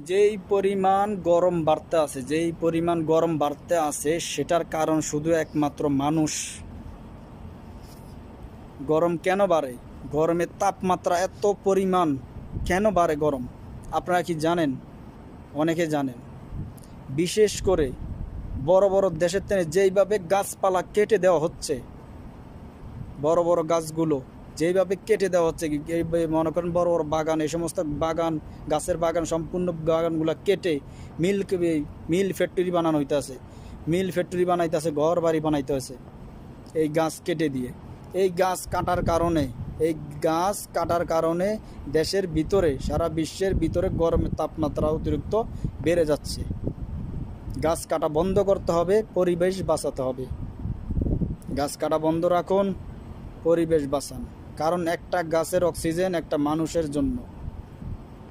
যেই পরিমাণ গরম বাড়তে আছে সেটার কারণ শুধু একমাত্র মানুষ। গরম কেন বাড়ে? গরমের তাপমাত্রা এত পরিমাণ কেন বাড়ে গরম? আপনারা কি জানেন? অনেকে জানেন। বিশেষ করে বড় বড় দেশের থেকে যেইভাবে গাছপালা কেটে দেওয়া হচ্ছে, বড় বড় গাছগুলো যেইভাবে কেটে দেওয়া হচ্ছে, মনে করেন বড় বড় বাগান, এই সমস্ত বাগান, গাছের বাগান, সম্পূর্ণ বাগানগুলো কেটে মিল ফ্যাক্টরি বানানো হইতেছে, ঘর বাড়ি বানাইতে হয়েছে এই গাছ কেটে দিয়ে। এই গাছ কাটার কারণে দেশের ভিতরে, সারা বিশ্বের ভিতরে গরমের তাপমাত্রা অতিরিক্ত বেড়ে যাচ্ছে। গাছ কাটা বন্ধ করতে হবে, পরিবেশ বাঁচাতে হবে। গাছ কাটা বন্ধ রাখুন, পরিবেশ বাঁচান। কারণ একটা গাছের অক্সিজেন একটা মানুষের জন্য।